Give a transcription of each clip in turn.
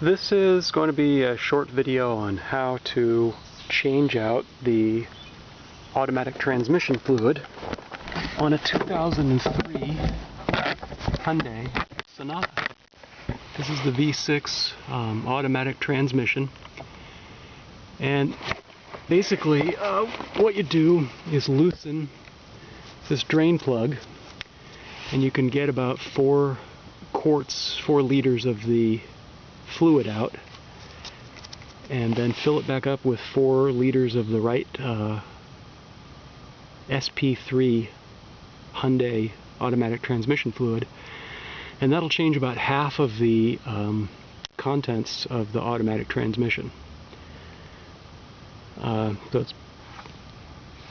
This is going to be a short video on how to change out the automatic transmission fluid on a 2003 Hyundai Sonata. This is the V6 automatic transmission, and basically what you do is loosen this drain plug, and you can get about 4 liters of the fluid out, and then fill it back up with 4 liters of the right SP-III Hyundai automatic transmission fluid, and that'll change about half of the contents of the automatic transmission. So it's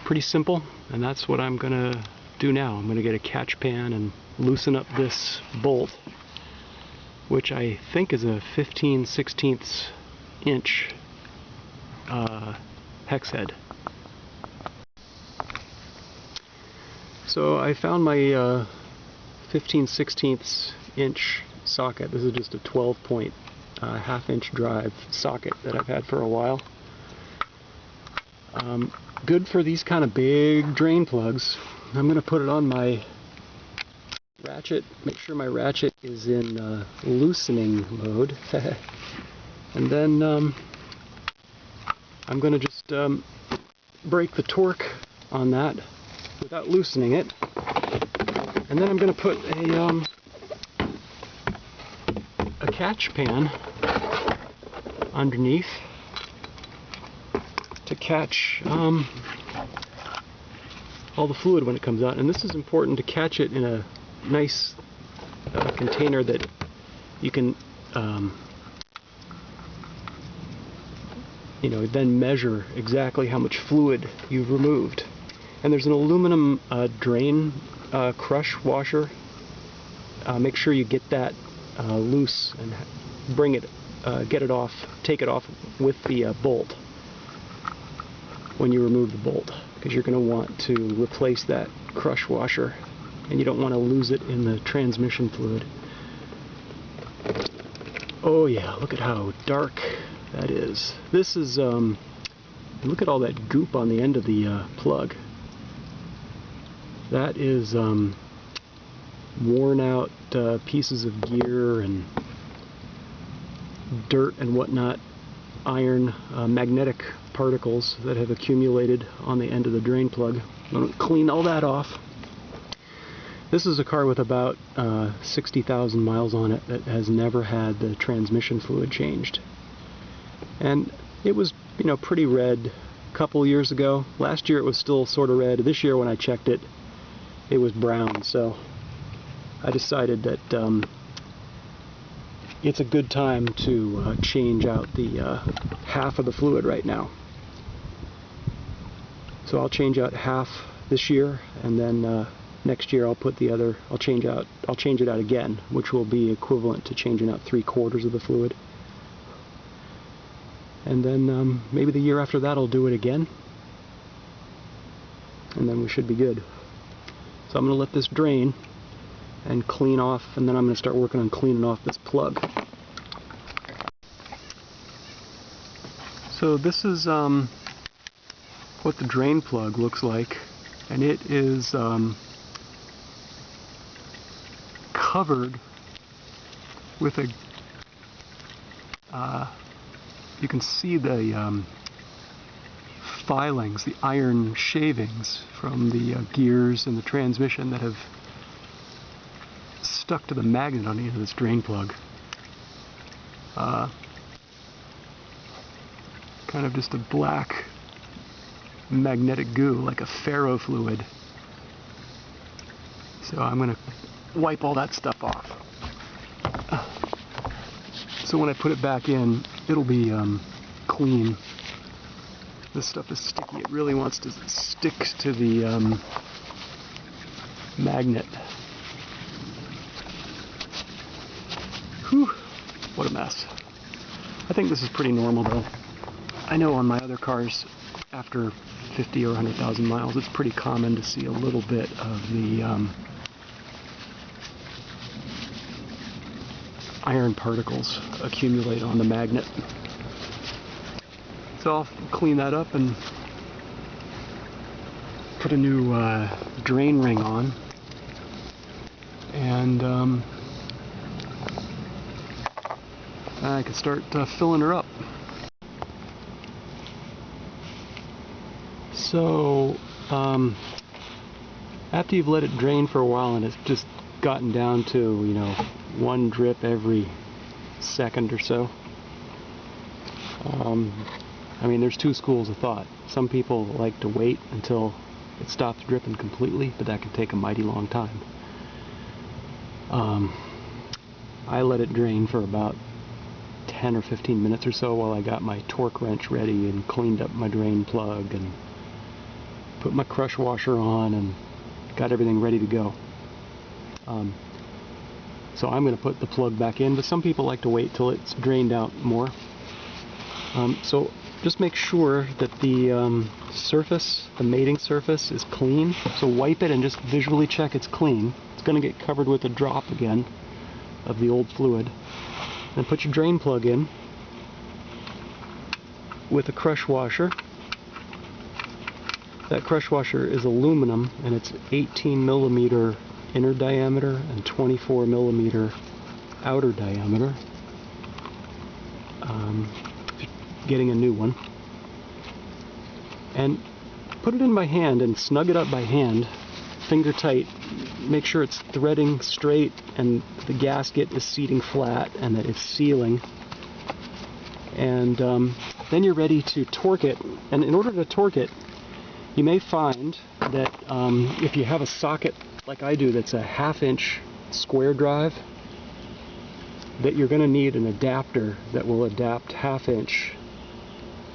pretty simple, and that's what I'm gonna do now. I'm gonna get a catch pan and loosen up this bolt, which I think is a 15/16 inch hex head. So I found my 15/16 inch socket. This is just a 12-point half-inch drive socket that I've had for a while. Good for these kind of big drain plugs. I'm going to put it on my ratchet, make sure my ratchet is in loosening mode, and then I'm going to just break the torque on that without loosening it, and then I'm going to put a catch pan underneath to catch all the fluid when it comes out. And this is important to catch it in a nice container that you can then measure exactly how much fluid you've removed. And there's an aluminum drain crush washer. Make sure you get that loose and bring it, get it off, take it off with the bolt when you remove the bolt, because you're going to want to replace that crush washer, and you don't want to lose it in the transmission fluid. Oh yeah, look at how dark that is. This is, look at all that goop on the end of the plug. That is worn out pieces of gear and dirt and whatnot, iron, magnetic particles that have accumulated on the end of the drain plug. I'm going to clean all that off. This is a car with about 60,000 miles on it that has never had the transmission fluid changed. And it was, pretty red a couple years ago. Last year it was still sort of red. This year when I checked it, it was brown. So I decided that it's a good time to change out the half of the fluid right now. So I'll change out half this year, and then next year I'll put the other, I'll change it out again, which will be equivalent to changing out 3/4 of the fluid. And then maybe the year after that I'll do it again, and then we should be good. So I'm going to let this drain and clean off, and then I'm going to start working on cleaning off this plug. So this is what the drain plug looks like, and it is covered with a you can see the filings, the iron shavings from the gears and the transmission that have stuck to the magnet on the end of this drain plug. Kind of just a black magnetic goo, like a ferro fluid. So I'm going to wipe all that stuff off. So when I put it back in, it'll be clean. This stuff is sticky. It really wants to stick to the magnet. Whew, what a mess. I think this is pretty normal though. I know on my other cars, after 50 or 100,000 miles, it's pretty common to see a little bit of the iron particles accumulate on the magnet. So I'll clean that up and put a new drain ring on, and I can start filling her up. So after you've let it drain for a while and it's just gotten down to, you know, one drip every second or so, I mean, there's two schools of thought. Some people like to wait until it stops dripping completely, but that can take a mighty long time. I let it drain for about 10 or 15 minutes or so while I got my torque wrench ready and cleaned up my drain plug and put my crush washer on and got everything ready to go. So I'm going to put the plug back in, but some people like to wait till it's drained out more. So just make sure that the surface, the mating surface, is clean. So wipe it and just visually check it's clean. It's going to get covered with a drop again of the old fluid. And put your drain plug in with a crush washer. That crush washer is aluminum, and it's 18 millimeter inner diameter and 24 millimeter outer diameter. Getting a new one. And put it in by hand and snug it up by hand, finger tight. Make sure it's threading straight and the gasket is seating flat and that it's sealing. And then you're ready to torque it. And in order to torque it, you may find that if you have a socket like I do that's a 1/2 inch square drive, that you're going to need an adapter that will adapt 1/2 inch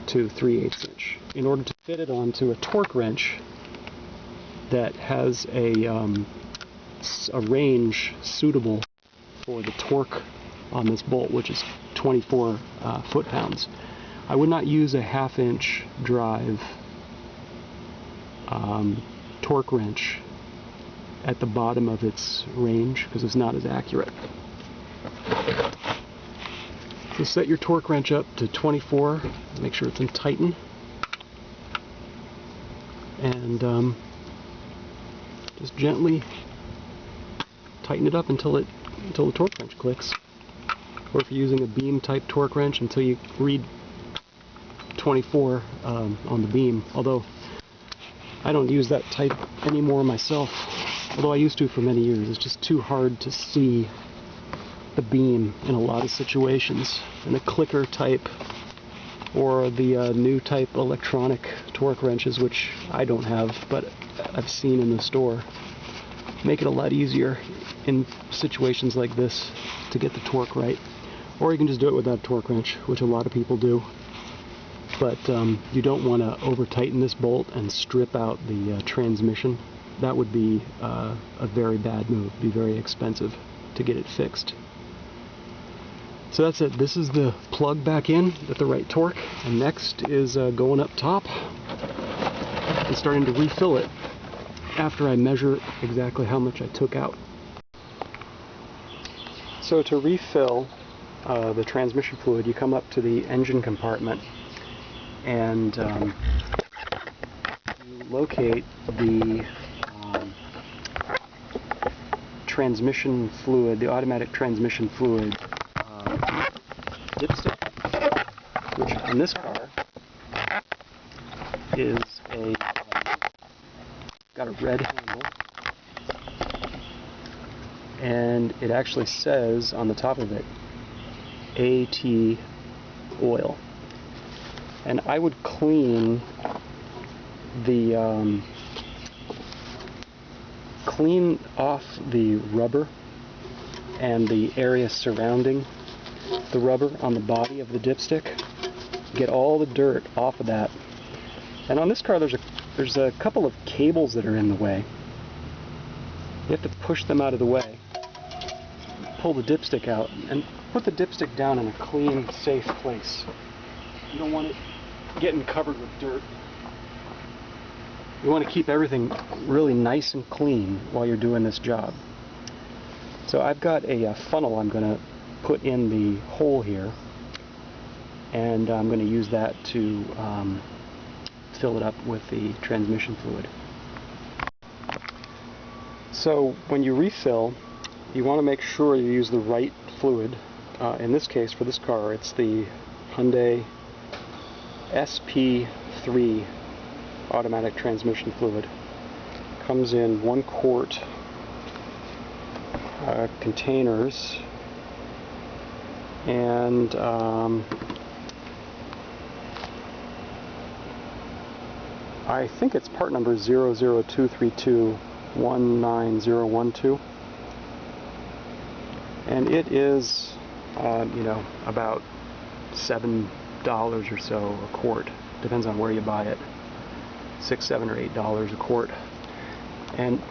to 3/8 inch in order to fit it onto a torque wrench that has a range suitable for the torque on this bolt, which is 24 foot-pounds. I would not use a 1/2 inch drive torque wrench at the bottom of its range because it's not as accurate. So set your torque wrench up to 24, make sure it's in tighten, and just gently tighten it up until the torque wrench clicks. Or if you're using a beam type torque wrench, until you read 24 on the beam. Although I don't use that type anymore myself, although I used to for many years. It's just too hard to see the beam in a lot of situations. And the clicker type or the new type electronic torque wrenches, which I don't have but I've seen in the store, make it a lot easier in situations like this to get the torque right. Or you can just do it without a torque wrench, which a lot of people do. But you don't want to over tighten this bolt and strip out the transmission. That would be a very bad move. It'd be very expensive to get it fixed. So that's it. This is the plug back in at the right torque, and next is going up top and starting to refill it after I measure exactly how much I took out. So to refill the transmission fluid, you come up to the engine compartment and you locate the transmission fluid, the automatic transmission fluid dipstick, which on this car is got a red handle, and it actually says on the top of it AT oil. And I would clean the clean off the rubber and the area surrounding the rubber on the body of the dipstick. Get all the dirt off of that. And on this car there's a couple of cables that are in the way. You have to push them out of the way, pull the dipstick out, and put the dipstick down in a clean, safe place. You don't want it getting covered with dirt. You want to keep everything really nice and clean while you're doing this job. So I've got a funnel I'm going to put in the hole here, and I'm going to use that to fill it up with the transmission fluid. So when you refill, you want to make sure you use the right fluid. In this case, for this car, it's the Hyundai SP-III automatic transmission fluid. Comes in 1 quart containers, and I think it's part number 00232-19012, and it is about $7 or so a quart. Depends on where you buy it. $6, $7, or $8 a quart. And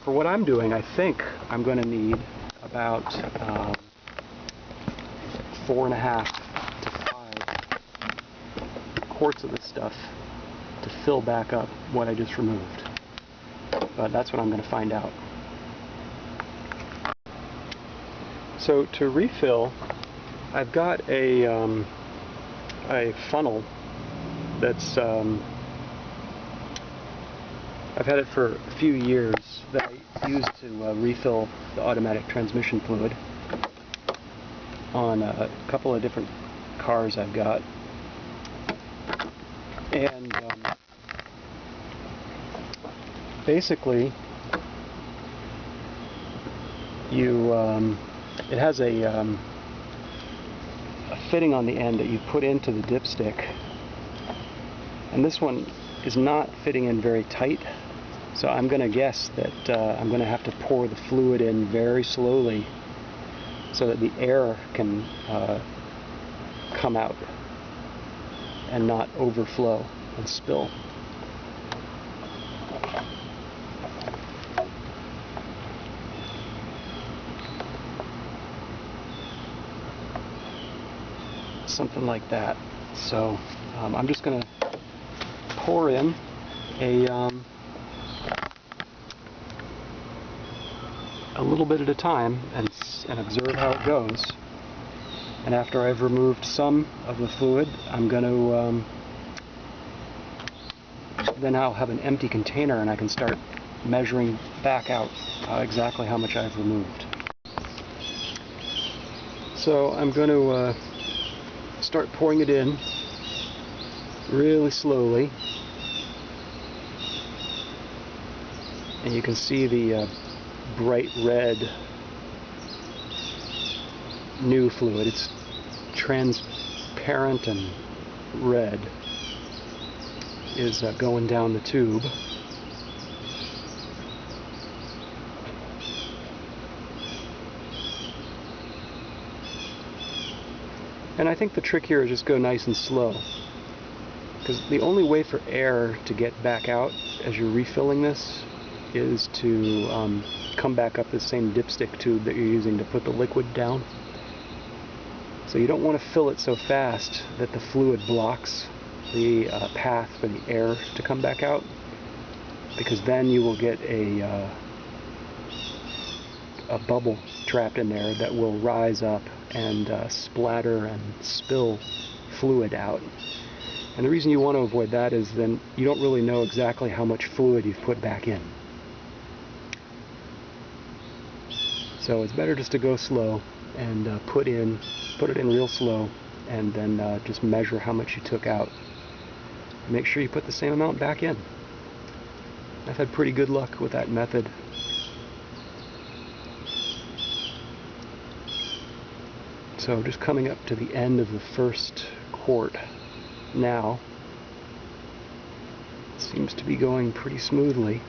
for what I'm doing, I think I'm going to need about 4.5 to 5 quarts of this stuff to fill back up what I just removed. But that's what I'm going to find out. So to refill, I've got a funnel that's I've had it for a few years, that I use to refill the automatic transmission fluid on a couple of different cars I've got. And basically, it has a fitting on the end that you put into the dipstick, and this one is not fitting in very tight, so I'm going to guess that I'm going to have to pour the fluid in very slowly so that the air can come out and not overflow and spill. Something like that. So I'm just going to pour in a little bit at a time and observe how it goes. And after I've removed some of the fluid, I'm going to then I'll have an empty container and I can start measuring back out exactly how much I've removed. So I'm going to start pouring it in really slowly, and you can see the bright red new fluid. It's transparent and red, is going down the tube. And I think the trick here is just go nice and slow, because the only way for air to get back out as you're refilling this is to come back up the same dipstick tube that you're using to put the liquid down. So you don't want to fill it so fast that the fluid blocks the path for the air to come back out, because then you will get a bubble trapped in there that will rise up and splatter and spill fluid out. And the reason you want to avoid that is then you don't really know exactly how much fluid you've put back in. So it's better just to go slow and put it in real slow, and then just measure how much you took out. Make sure you put the same amount back in. I've had pretty good luck with that method. So just coming up to the end of the first quart now. Seems to be going pretty smoothly.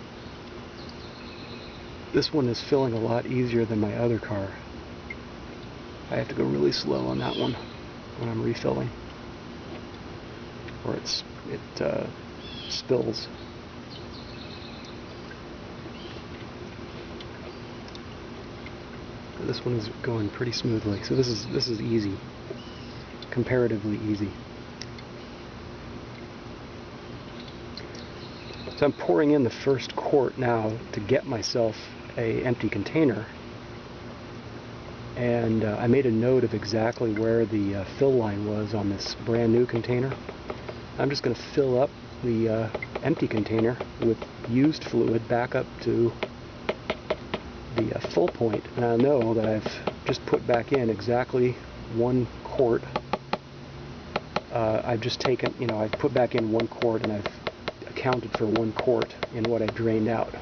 This one is filling a lot easier than my other car. I have to go really slow on that one when I'm refilling, or it spills. This one is going pretty smoothly, so this is easy, comparatively easy. So I'm pouring in the first quart now to get myself an empty container, and I made a note of exactly where the fill line was on this brand new container. I'm just going to fill up the empty container with used fluid back up to the full point, and I know that I've just put back in exactly 1 quart. I've just taken, I've put back in 1 quart, and I've accounted for 1 quart in what I drained out.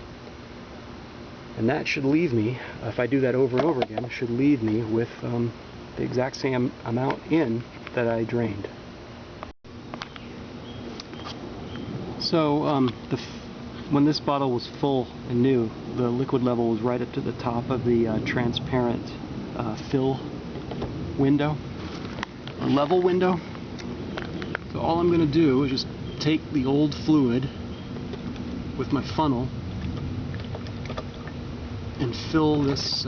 And that should leave me, if I do that over and over again, it should leave me with the exact same amount in that I drained. So when this bottle was full and new, the liquid level was right up to the top of the transparent fill window, or level window. So all I'm going to do is just take the old fluid with my funnel and fill this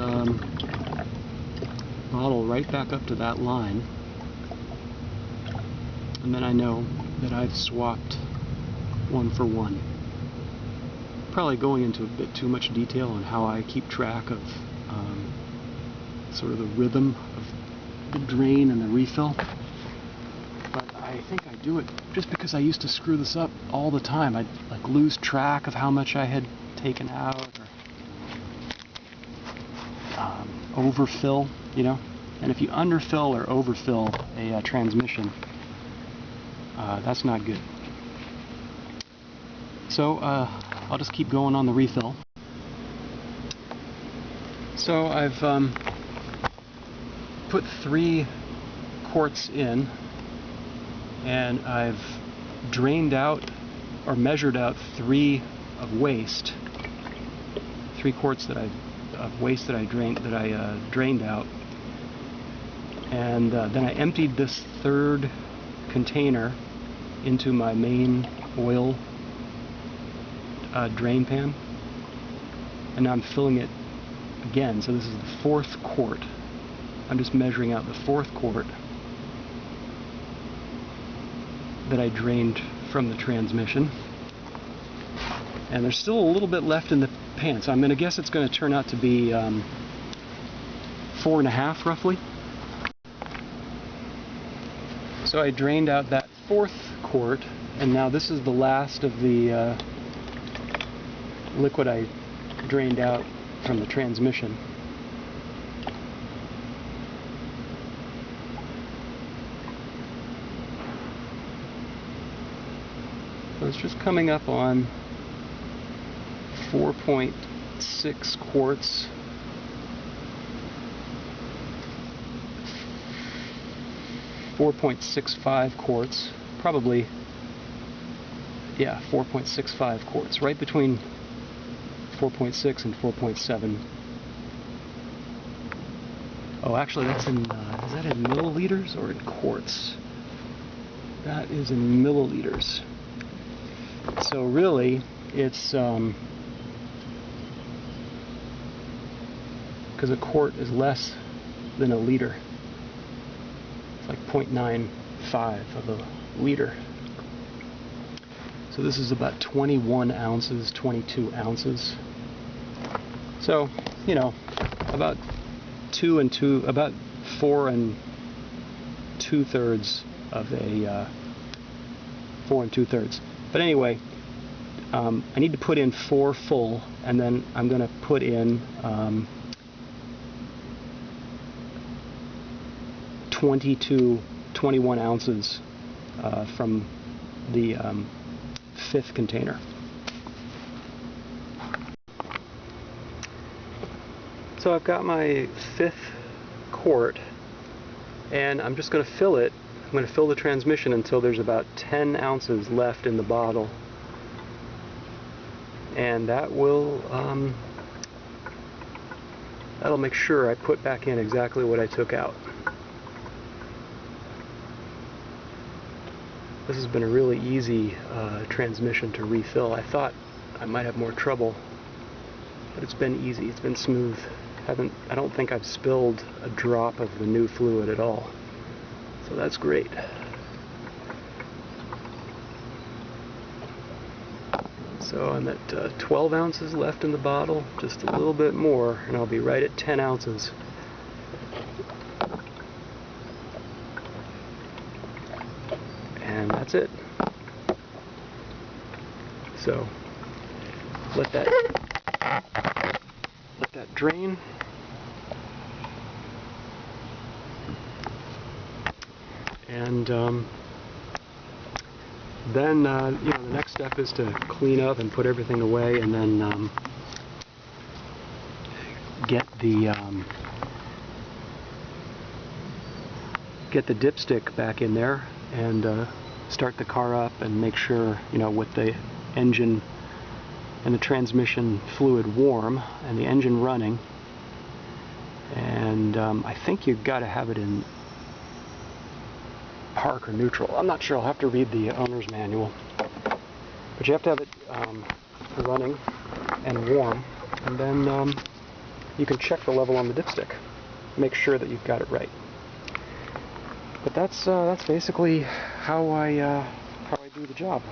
bottle right back up to that line, and then I know that I've swapped 1 for 1. Probably going into a bit too much detail on how I keep track of sort of the rhythm of the drain and the refill, but I think I do it just because I used to screw this up all the time. I'd like lose track of how much I had taken out, or overfill, and if you underfill or overfill a transmission, that's not good. So I'll just keep going on the refill. So I've put 3 quarts in, and I've drained out or measured out 3 of waste, 3 quarts of waste that I drained out, and then I emptied this 3rd container into my main oil drain pan, and now I'm filling it again. So this is the 4th quart. I'm just measuring out the 4th quart that I drained from the transmission, and there's still a little bit left in the pan, so I'm going to guess it's going to turn out to be 4.5 roughly. So I drained out that 4th quart, and now this is the last of the liquid I drained out from the transmission. So it's just coming up on 4.6 quarts. .65 quarts, probably, yeah, 4.65 quarts, right between 4.6 and 4.7. Oh, actually, that's in, is that in milliliters or in quarts? That is in milliliters. So really, it's, because a quart is less than a liter. It's like 0.95 of a liter. So this is about 21 ounces, 22 ounces. So, about 4 2/3 of a 4 2/3. But anyway, I need to put in 4 full, and then I'm going to put in 21 ounces from the 5th container. So I've got my 5th quart, and I'm just going to fill it. I'm going to fill the transmission until there's about 10 ounces left in the bottle, and that will that'll make sure I put back in exactly what I took out. This has been a really easy transmission to refill. I thought I might have more trouble, but it's been easy. It's been smooth. I don't think I've spilled a drop of the new fluid at all. So that's great. So I'm at 12 ounces left in the bottle, just a little bit more, and I'll be right at 10 ounces. that's it. So let that drain. And then you know, the next step is to clean up and put everything away, and then get the dipstick back in there and start the car up and make sure, you know, with the engine and the transmission fluid warm and the engine running. And I think you've got to have it in park or neutral. I'm not sure. I'll have to read the owner's manual. But you have to have it running and warm, and then you can check the level on the dipstick. Make sure that you've got it right. But that's basically how I do the job.